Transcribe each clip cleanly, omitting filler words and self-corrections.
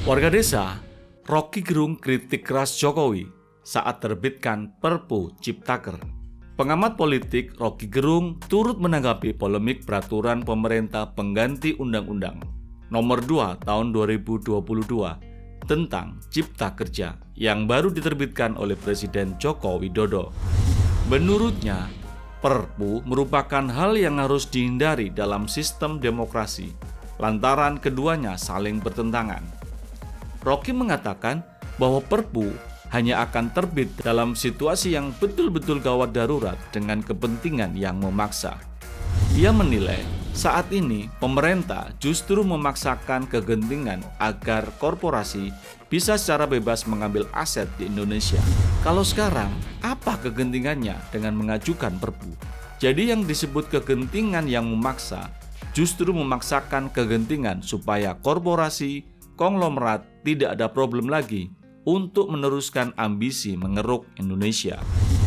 Warga desa, Rocky Gerung kritik keras Jokowi saat terbitkan Perpu Ciptaker. Pengamat politik Rocky Gerung turut menanggapi polemik peraturan pemerintah pengganti Undang-Undang Nomor 2 Tahun 2022 tentang Cipta Kerja yang baru diterbitkan oleh Presiden Joko Widodo. Menurutnya, Perpu merupakan hal yang harus dihindari dalam sistem demokrasi, lantaran keduanya saling bertentangan. Rocky mengatakan bahwa Perpu hanya akan terbit dalam situasi yang betul-betul gawat darurat dengan kepentingan yang memaksa. Ia menilai saat ini pemerintah justru memaksakan kegentingan agar korporasi bisa secara bebas mengambil aset di Indonesia. Kalau sekarang, apa kegentingannya dengan mengajukan Perpu? Jadi yang disebut kegentingan yang memaksa justru memaksakan kegentingan supaya korporasi, konglomerat tidak ada problem lagi untuk meneruskan ambisi mengeruk Indonesia.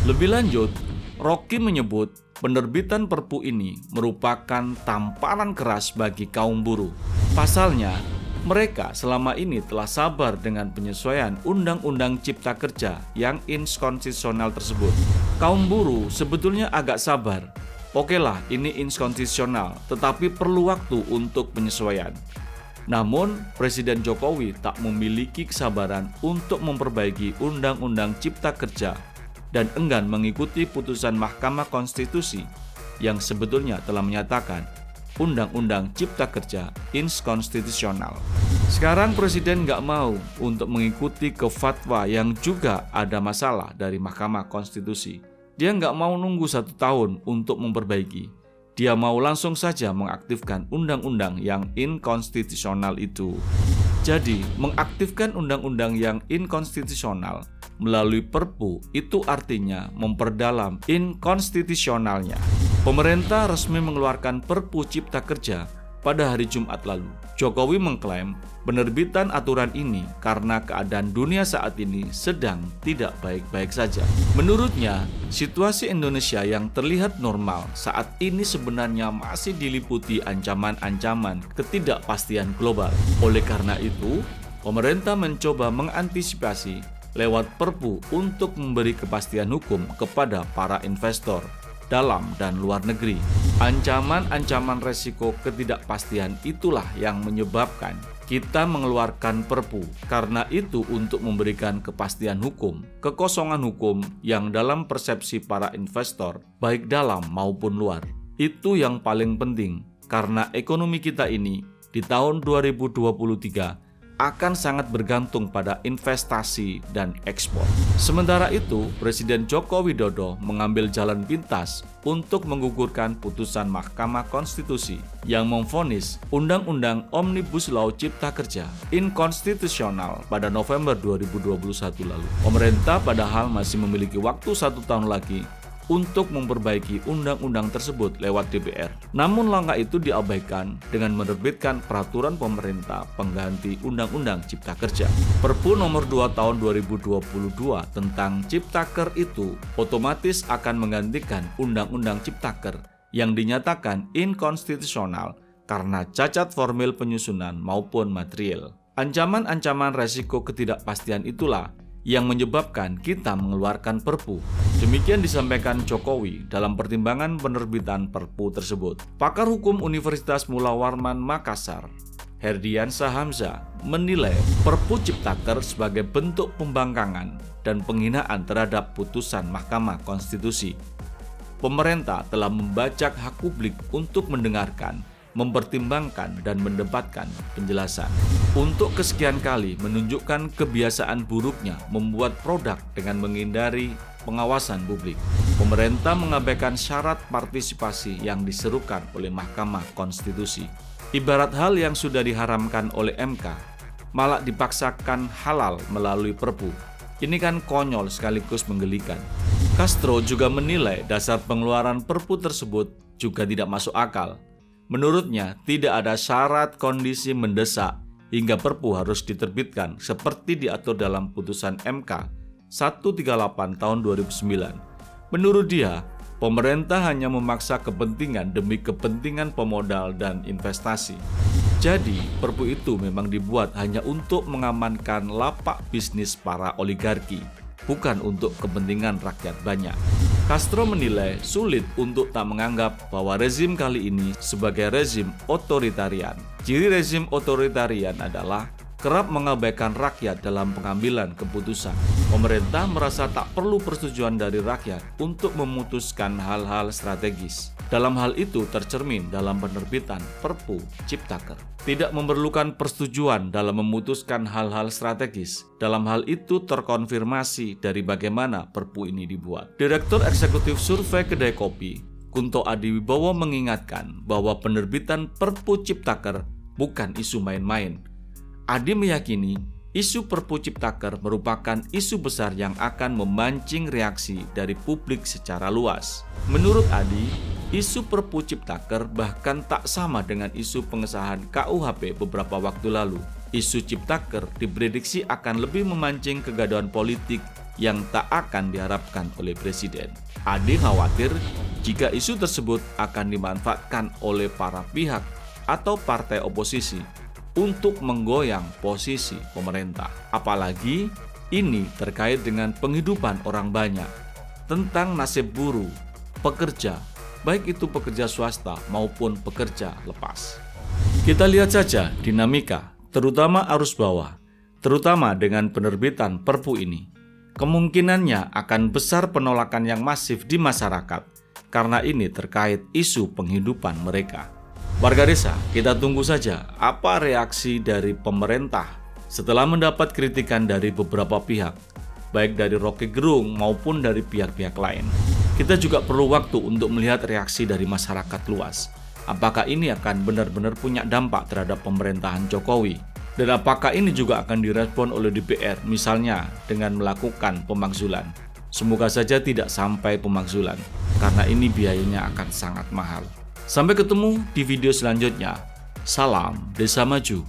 Lebih lanjut, Rocky menyebut penerbitan Perpu ini merupakan tamparan keras bagi kaum buruh. Pasalnya, mereka selama ini telah sabar dengan penyesuaian Undang-Undang Cipta Kerja yang inkonstitusional tersebut. Kaum buruh sebetulnya agak sabar. Okelah, ini inkonstitusional, tetapi perlu waktu untuk penyesuaian. Namun, Presiden Jokowi tak memiliki kesabaran untuk memperbaiki Undang-Undang Cipta Kerja dan enggan mengikuti putusan Mahkamah Konstitusi yang sebetulnya telah menyatakan Undang-Undang Cipta Kerja inkonstitusional. Sekarang Presiden nggak mau untuk mengikuti ke fatwa yang juga ada masalah dari Mahkamah Konstitusi. Dia nggak mau nunggu 1 tahun untuk memperbaiki. Dia mau langsung saja mengaktifkan undang-undang yang inkonstitusional itu. Jadi, mengaktifkan undang-undang yang inkonstitusional melalui Perpu itu artinya memperdalam inkonstitusionalnya. Pemerintah resmi mengeluarkan Perpu Cipta Kerja pada hari Jumat lalu. Jokowi mengklaim penerbitan aturan ini karena keadaan dunia saat ini sedang tidak baik-baik saja. Menurutnya, situasi Indonesia yang terlihat normal saat ini sebenarnya masih diliputi ancaman-ancaman ketidakpastian global. Oleh karena itu, pemerintah mencoba mengantisipasi lewat Perpu untuk memberi kepastian hukum kepada para investor dalam dan luar negeri. Ancaman-ancaman resiko ketidakpastian itulah yang menyebabkan kita mengeluarkan Perpu. Karena itu untuk memberikan kepastian hukum, kekosongan hukum yang dalam persepsi para investor, baik dalam maupun luar. Itu yang paling penting, karena ekonomi kita ini di tahun 2023 akan sangat bergantung pada investasi dan ekspor. Sementara itu, Presiden Joko Widodo mengambil jalan pintas untuk menggugurkan putusan Mahkamah Konstitusi yang memvonis Undang-Undang Omnibus Law Cipta Kerja inkonstitusional pada November 2021 lalu. Pemerintah padahal masih memiliki waktu 1 tahun lagi untuk memperbaiki undang-undang tersebut lewat DPR. Namun langkah itu diabaikan dengan menerbitkan peraturan pemerintah pengganti Undang-Undang Cipta Kerja. Perpu nomor 2 tahun 2022 tentang Ciptaker itu otomatis akan menggantikan Undang-Undang Ciptaker yang dinyatakan inkonstitusional karena cacat formil penyusunan maupun material. Ancaman-ancaman resiko ketidakpastian itulah yang menyebabkan kita mengeluarkan Perpu. Demikian disampaikan Jokowi dalam pertimbangan penerbitan Perpu tersebut. Pakar Hukum Universitas Mula Warman Makassar, Herdiansah Hamzah, menilai Perpu Ciptaker sebagai bentuk pembangkangan dan penghinaan terhadap putusan Mahkamah Konstitusi. Pemerintah telah membajak hak publik untuk mendengarkan, mempertimbangkan dan mendebatkan penjelasan. Untuk kesekian kali menunjukkan kebiasaan buruknya membuat produk dengan menghindari pengawasan publik. Pemerintah mengabaikan syarat partisipasi yang diserukan oleh Mahkamah Konstitusi. Ibarat hal yang sudah diharamkan oleh MK, malah dipaksakan halal melalui Perpu. Ini kan konyol sekaligus menggelikan. Castro juga menilai dasar pengeluaran Perpu tersebut juga tidak masuk akal. Menurutnya, tidak ada syarat kondisi mendesak hingga Perpu harus diterbitkan seperti diatur dalam putusan MK 138 tahun 2009. Menurut dia, pemerintah hanya memaksa kepentingan demi kepentingan pemodal dan investasi. Jadi, Perpu itu memang dibuat hanya untuk mengamankan lapak bisnis para oligarki, bukan untuk kepentingan rakyat banyak. Castro menilai sulit untuk tak menganggap bahwa rezim kali ini sebagai rezim otoritarian. Ciri rezim otoritarian adalah kerap mengabaikan rakyat dalam pengambilan keputusan. Pemerintah merasa tak perlu persetujuan dari rakyat untuk memutuskan hal-hal strategis. Dalam hal itu tercermin dalam penerbitan Perpu Ciptaker. Tidak memerlukan persetujuan dalam memutuskan hal-hal strategis. Dalam hal itu terkonfirmasi dari bagaimana Perpu ini dibuat. Direktur Eksekutif Survei Kedai Kopi, Kunto Adiwibowo mengingatkan bahwa penerbitan Perpu Ciptaker bukan isu main-main. Adi meyakini isu Perpu Ciptaker merupakan isu besar yang akan memancing reaksi dari publik secara luas. Menurut Adi, isu Perpu Ciptaker bahkan tak sama dengan isu pengesahan KUHP beberapa waktu lalu. Isu Ciptaker diprediksi akan lebih memancing kegaduhan politik yang tak akan diharapkan oleh Presiden. Adi khawatir jika isu tersebut akan dimanfaatkan oleh para pihak atau partai oposisi untuk menggoyang posisi pemerintah. Apalagi ini terkait dengan penghidupan orang banyak, tentang nasib buruh, pekerja, baik itu pekerja swasta maupun pekerja lepas. Kita lihat saja dinamika, terutama arus bawah, terutama dengan penerbitan Perpu ini. Kemungkinannya akan besar penolakan yang masif di masyarakat, karena ini terkait isu penghidupan mereka. Warga desa, kita tunggu saja apa reaksi dari pemerintah setelah mendapat kritikan dari beberapa pihak, baik dari Rocky Gerung maupun dari pihak-pihak lain. Kita juga perlu waktu untuk melihat reaksi dari masyarakat luas. Apakah ini akan benar-benar punya dampak terhadap pemerintahan Jokowi? Dan apakah ini juga akan direspon oleh DPR, misalnya dengan melakukan pemakzulan? Semoga saja tidak sampai pemakzulan, karena ini biayanya akan sangat mahal. Sampai ketemu di video selanjutnya. Salam Desa Maju.